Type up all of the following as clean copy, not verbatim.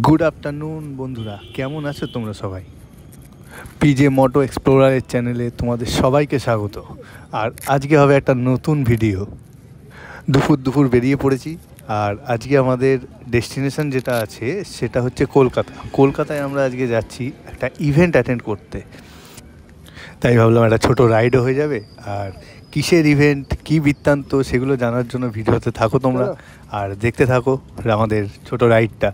Good afternoon বন্ধুরা, কেমন আছো তোমরা সবাই? পিজে মোটো এক্সপ্লোরারের চ্যানেলে তোমাদের সবাইকে স্বাগত। আর আজকে হবে একটা নতুন ভিডিও। দুপুর দুপুর বেরিয়ে পড়েছি। আর আজকে আমাদের ডেস্টিনেশন যেটা আছে সেটা হচ্ছে কলকাতায় আমরা আজকে যাচ্ছি একটা ইভেন্ট অ্যাটেন্ড করতে। তাই ভাবলাম একটা ছোটো রাইডও হয়ে যাবে। আর কিসের ইভেন্ট, কী বৃত্তান্ত, সেগুলো জানার জন্য ভিডিওতে থাকো তোমরা আর দেখতে থাকো আমাদের ছোটো রাইডটা।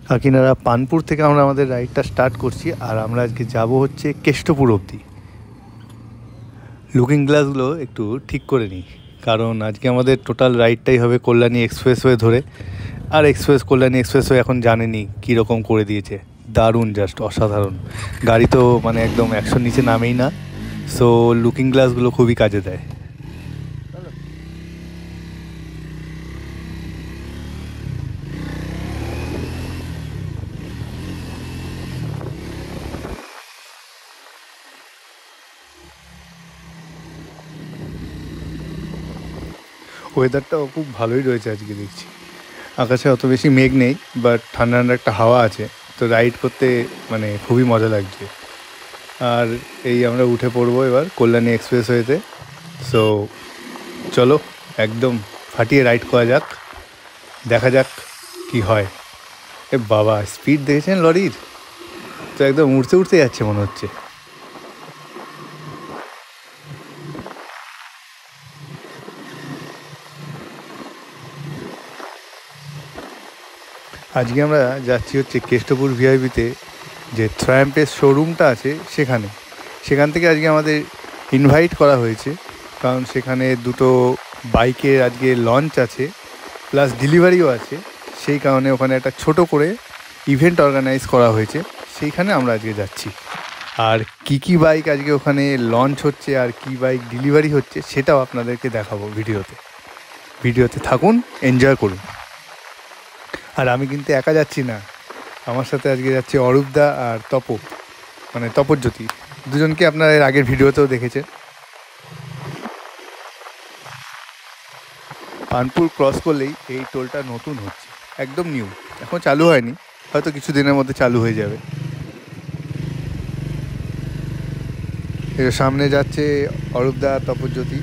কাকিনাড়া পানপুর থেকে আমরা আমাদের রাইডটা স্টার্ট করছি। আর আমরা আজকে যাব হচ্ছে কেষ্টপুর অবধি। লুকিং গ্লাসগুলো একটু ঠিক করে নিই, কারণ আজকে আমাদের টোটাল রাইডটাই হবে কল্যাণী এক্সপ্রেসওয়ে ধরে। আর কল্যাণী এক্সপ্রেসওয়ে এখন জানেনি কীরকম করে দিয়েছে, দারুণ, জাস্ট অসাধারণ। গাড়ি তো মানে একদম 100-র নিচে নামেই না। সো লুকিং গ্লাসগুলো খুবই কাজে দেয়। ওয়েদারটাও খুব ভালোই রয়েছে আজকে, দেখছি আকাশে অত বেশি মেঘ নেই, বাট ঠান্ডা ঠান্ডা একটা হাওয়া আছে। তো রাইড করতে মানে খুবই মজা লাগছে। আর এই আমরা উঠে পড়বো এবার কল্যাণী এক্সপ্রেসওয়েতে। সো চলো একদম ফাটিয়ে রাইড করা যাক, দেখা যাক কি হয়। এ বাবা, স্পিড দেখেছেন লরির? তো একদম উড়তে উড়তে যাচ্ছে মনে হচ্ছে। আজকে আমরা যাচ্ছি হচ্ছে কেষ্টপুর ভিআইপিতে, যে ট্রায়াম্পের শোরুমটা আছে সেখান থেকে আজকে আমাদের ইনভাইট করা হয়েছে। কারণ সেখানে দুটো বাইকের আজকে লঞ্চ আছে, প্লাস ডেলিভারিও আছে। সেই কারণে ওখানে একটা ছোট করে ইভেন্ট অর্গানাইজ করা হয়েছে, সেইখানে আমরা আজকে যাচ্ছি। আর কি বাইক আজকে ওখানে লঞ্চ হচ্ছে আর কি বাইক ডেলিভারি হচ্ছে সেটাও আপনাদেরকে দেখাবো ভিডিওতে থাকুন, এনজয় করুন। আর আমি কিন্তু একা যাচ্ছি না, আমার সাথে আজকে যাচ্ছে অরূপদা আর তপজ্যোতি, দুজনকে আপনারা এর আগের ভিডিওতেও দেখেছেন। পানপুর ক্রস করলেই এই টোলটা নতুন হচ্ছে, একদম নিউ, এখন চালু হয়নি, হয়তো কিছু দিনের মধ্যে চালু হয়ে যাবে। এর সামনে যাচ্ছে অরূপদা, তপজ্যোতি।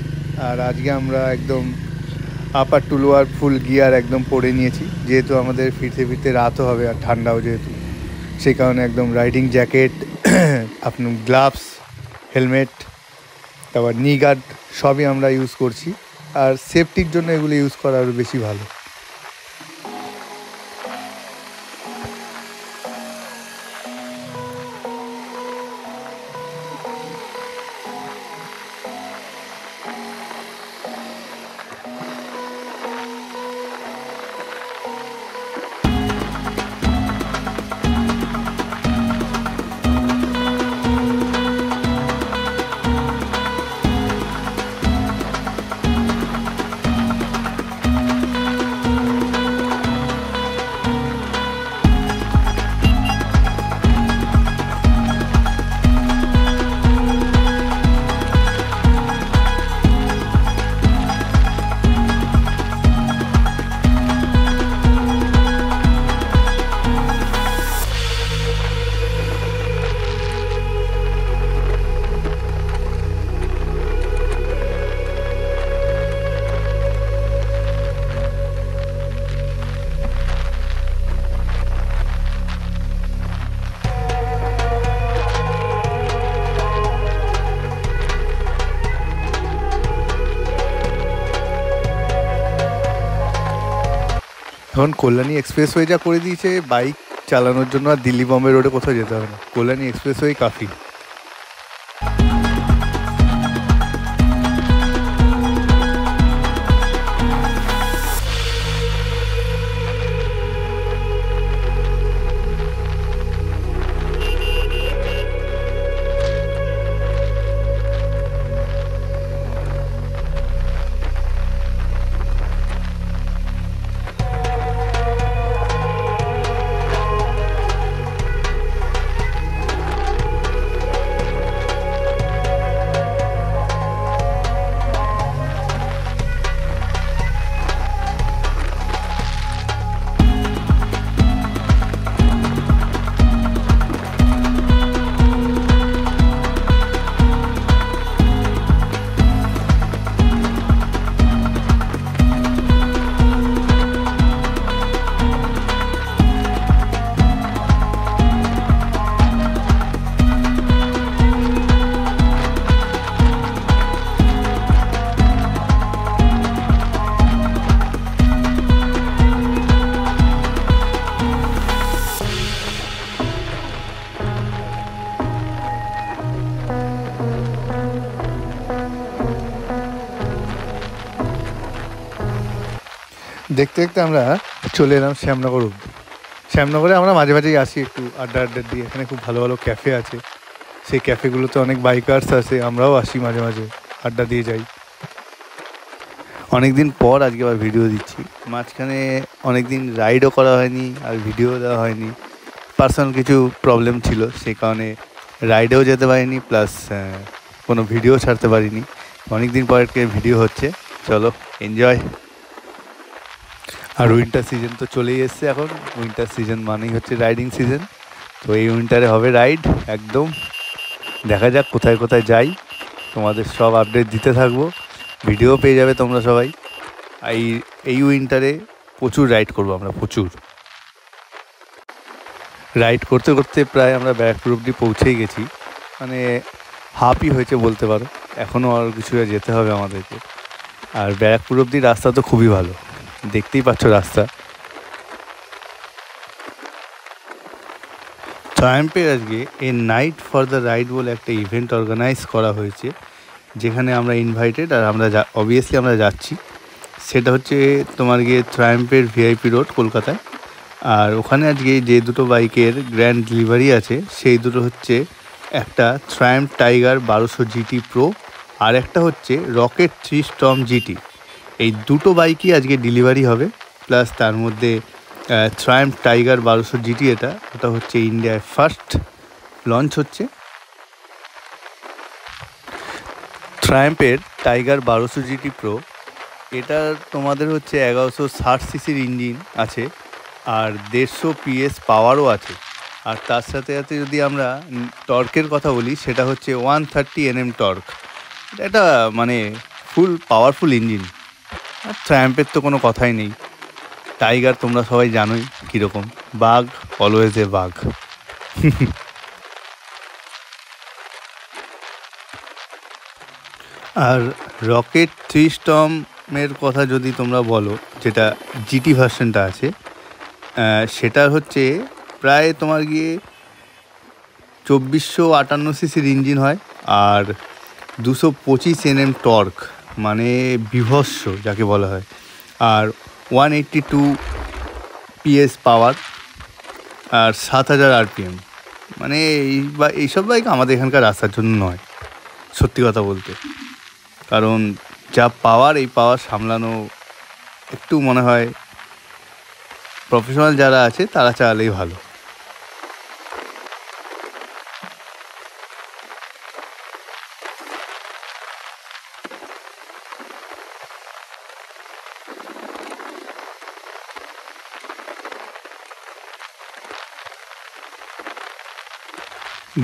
আর আজকে আমরা একদম আপার টু লোয়ার ফুল গিয়ার একদম পরে নিয়েছি, যেহেতু আমাদের ফিরতে ফিরতে রাতও হবে আর ঠান্ডাও যেহেতু, সেই কারণে একদম রাইডিং জ্যাকেট, আপনার গ্লাভস, হেলমেট, তারপর নি গার্ড সবই আমরা ইউজ করছি। আর সেফটির জন্য এগুলো ইউজ করা আরও বেশি ভালো। এখন কল্যাণী এক্সপ্রেসওয়ে যা করে দিয়েছে, বাইক চালানোর জন্য আর দিল্লি বম্বে রোডে কোথাও যেতে হবে না, কল্যাণী এক্সপ্রেসওয়ে কাফি। দেখতে দেখতে আমরা চলে এলাম শ্যামনগর অব্দি। শ্যামনগরে আমরা মাঝে মাঝেই আসি একটু আড্ডা দিয়ে। এখানে খুব ভালো ভালো ক্যাফে আছে, সেই ক্যাফেগুলোতে অনেক বাইকার্স আছে, আমরাও আসি মাঝে মাঝে, আড্ডা দিয়ে যাই। অনেক দিন পর আজকে আবার ভিডিও দিচ্ছি। মাঝখানে অনেক দিন রাইডও করা হয়নি আর ভিডিও দেওয়া হয়নি, পার্সোনাল কিছু প্রবলেম ছিল, সেই কারণে রাইডেও যেতে পারিনি, প্লাস কোনো ভিডিও ছাড়তে পারিনি। অনেক দিন পর ভিডিও হচ্ছে, চলো এনজয়। আর উইন্টার সিজন তো চলেই এসছে এখন। উইন্টার সিজন মানেই হচ্ছে রাইডিং সিজন। তো এই উইন্টারে হবে রাইড একদম। দেখা যাক কোথায় কোথায় যাই, তোমাদের সব আপডেট দিতে থাকবো, ভিডিও পেয়ে যাবে তোমরা সবাই। এই উইন্টারে প্রচুর রাইড করবো আমরা, প্রচুর রাইড করতে করতে প্রায় আমরা ব্যারাকপুর অব্দি পৌঁছেই গেছি, মানে হাফই হয়েছে বলতে পারো। এখনও আর কিছু যেতে হবে আমাদেরকে। আর ব্যারাকপুর অব্দি রাস্তা তো খুবই ভালো, দেখতেই পাচ্ছ রাস্তা। ট্রায়াম্পের আজকে এ নাইট ফর দ্য রাইড বলে একটা ইভেন্ট অর্গানাইজ করা হয়েছে, যেখানে আমরা ইনভাইটেড, আর আমরা অবভিয়াসলি আমরা যাচ্ছি। সেটা হচ্ছে তোমার গিয়ে ট্রায়াম্পের ভিআইপি রোড, কলকাতায়। আর ওখানে আজকে যে দুটো বাইকের গ্র্যান্ড ডেলিভারি আছে, সেই দুটো হচ্ছে একটা ট্রায়াম্প টাইগার 1200 জিটি প্রো, আর একটা হচ্ছে রকেট 3 স্টর্ম জিটি। এই দুটো বাইকই আজকে ডেলিভারি হবে। প্লাস তার মধ্যে ট্রায়াম্প টাইগার 1200 জিটি, ওটা হচ্ছে ইন্ডিয়ায় ফার্স্ট লঞ্চ হচ্ছে। ট্রায়াম্পের টাইগার 1200 জিটি প্রো, এটা তোমাদের হচ্ছে 1160 সিসির ইঞ্জিন আছে, আর 150 PS পাওয়ারও আছে। আর তার সাথে সাথে যদি আমরা টর্কের কথা বলি, সেটা হচ্ছে 130 Nm টর্ক। এটা মানে ফুল পাওয়ারফুল ইঞ্জিন। আর ট্রায়াম্পের তো কোনো কথাই নেই। টাইগার তোমরা সবাই জানোই কীরকম, বাঘ অলওয়েজ এ বাঘ। আর রকেট 3 স্টর্মের কথা যদি তোমরা বলো, যেটা জিটি ভার্সনটা আছে, সেটা হচ্ছে প্রায় তোমার গিয়ে 2458 সিসির ইঞ্জিন হয়, আর 225 Nm টর্ক, মানে বিভৎস যাকে বলা হয়। আর 182 PS পাওয়ার, আর 7000 RPM। মানে এইসব বাইক আমাদের এখানকার রাস্তার জন্য নয়, সত্যি কথা বলতে। কারণ যা পাওয়ার, এই পাওয়ার সামলানো একটু মনে হয় প্রফেশনাল যারা আছে তারা চালালেই ভালো।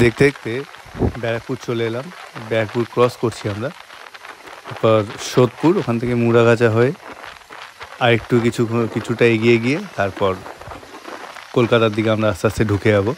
দেখতে দেখতে ব্যারাকপুর চলে এলাম। ব্যারাকপুর ক্রস করছি আমরা, তারপর সোদপুর, ওখান থেকে মুড়াগাছা হয়ে আর একটু কিছুটা এগিয়ে গিয়ে তারপর কলকাতার দিকে আমরা আস্তে আস্তে ঢুকে যাবো।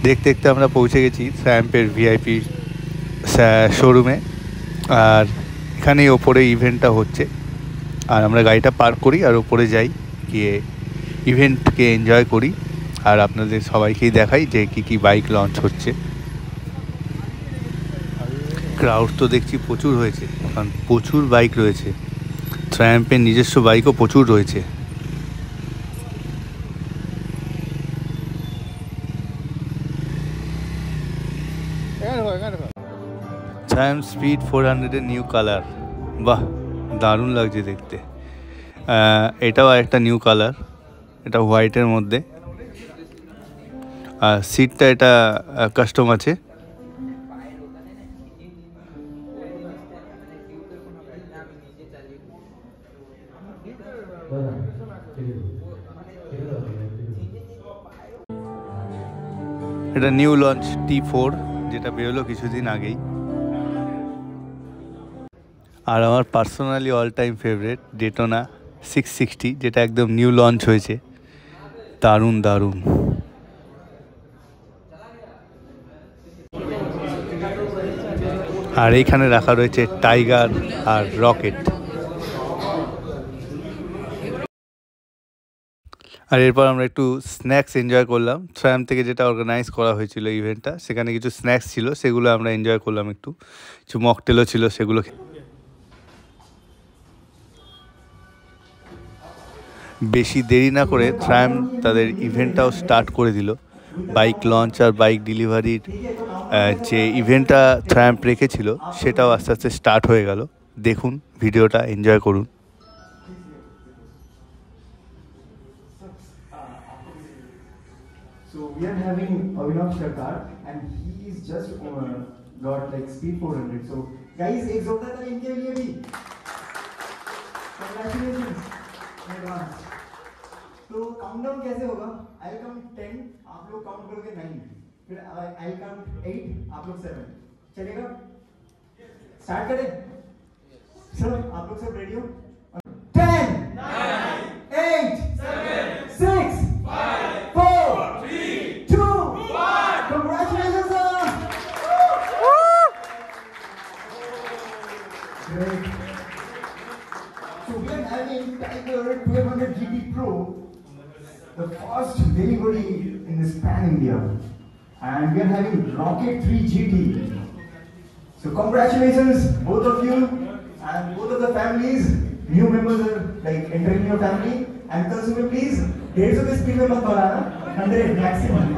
দেখতে দেখতে আমরা পৌঁছে গেছি ট্রায়াম্পের ভিআইপি শোরুমে। আর এখানেই ওপরে ইভেন্টটা হচ্ছে, আর আমরা গাড়িটা পার্ক করি আর ওপরে যাই, গিয়ে ইভেন্টকে এনজয় করি আর আপনাদের সবাইকেই দেখাই যে কী বাইক লঞ্চ হচ্ছে। ক্রাউড তো দেখছি প্রচুর হয়েছে, কারণ প্রচুর বাইক রয়েছে, ট্রায়াম্পের নিজস্ব বাইকও প্রচুর রয়েছে। ট্রায়াম্প স্পিড 400-এর নিউ কালার, বাহ দারুণ লাগছে দেখতে। এটাও একটা নিউ কালার, এটা হোয়াইটের মধ্যে, আর সিটটা এটা কাস্টম আছে। এটা নিউ লঞ্চ T4, যেটা বেরোলো কিছুদিন আগেই। আর আমার personally all time favourite Daytona 660, যেটা একদম নিউ লঞ্চ হয়েছে, দারুণ দারুণ। আর এইখানে রাখা রয়েছে টাইগার আর রকেট। আর এরপর আমরা একটু স্ন্যাক্স এনজয় করলাম। ট্রায়াম্প থেকে যেটা অর্গানাইজ করা হয়েছিল ইভেন্টটা, সেখানে কিছু স্ন্যাক্স ছিল, সেগুলো আমরা এনজয় করলাম। একটু কিছু মকটেলও ছিল, সেগুলো বেশি দেরি না করে ট্রায়াম্প তাদের ইভেন্টটাও স্টার্ট করে দিল। বাইক লঞ্চ আর বাইক ডেলিভারির যে ইভেন্টটা ট্রায়াম্প রেখেছিল, সেটাও আস্তে আস্তে স্টার্ট হয়ে গেল। দেখুন ভিডিওটা, এনজয় করুন। So we are having Avinav Sarkar, and he is just got like speed 400. So guys, एक जोरदार ताली इनके लिए भी. Congratulations in advance. तो काउंटडाउन कैसे होगा? I'll count 10, आप लोग काउंट करोगे 9, फिर I'll count 8, आप लोग 7. चलेगा? स्टार्ट करें? सर आप लोग सब रेडी हो? 10, 9, 8, 7, 6, 5, 4, 3, 2, 1. Congratulations, sir. Great. So we are having Tiger 1200 GT Pro, the first delivery in this pan India, and we are having Rocket 3 GT. So congratulations, both of you and both of the families. New members are like entering your family. And कल सुबह please 150 के speed में मत दौड़ाना, 100 maximum.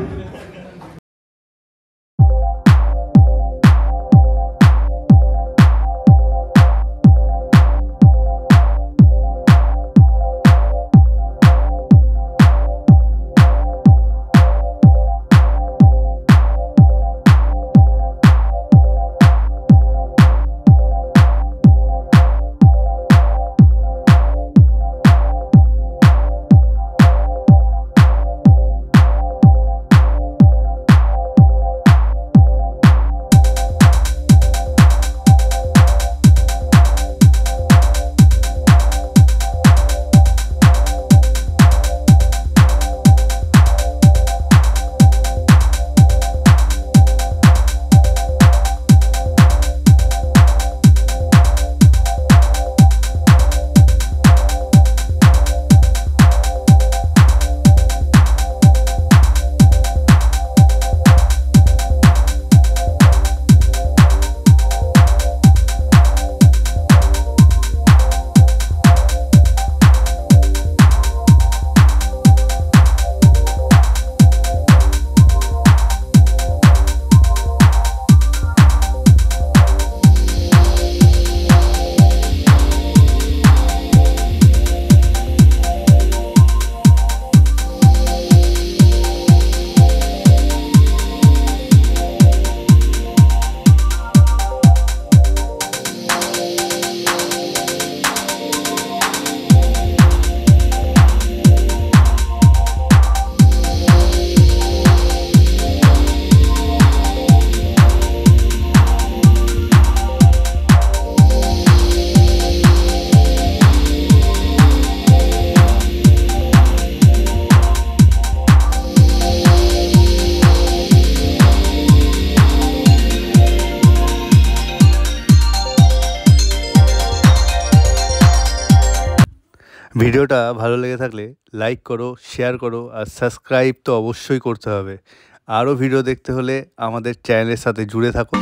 ভিডিওটা ভালো লেগে থাকলে like করো, শেয়ার করো আর সাবস্ক্রাইব তো অবশ্যই করতে হবে। আরও ভিডিও দেখতে হলে আমাদের চ্যানেলের সাথে জুড়ে থাকো।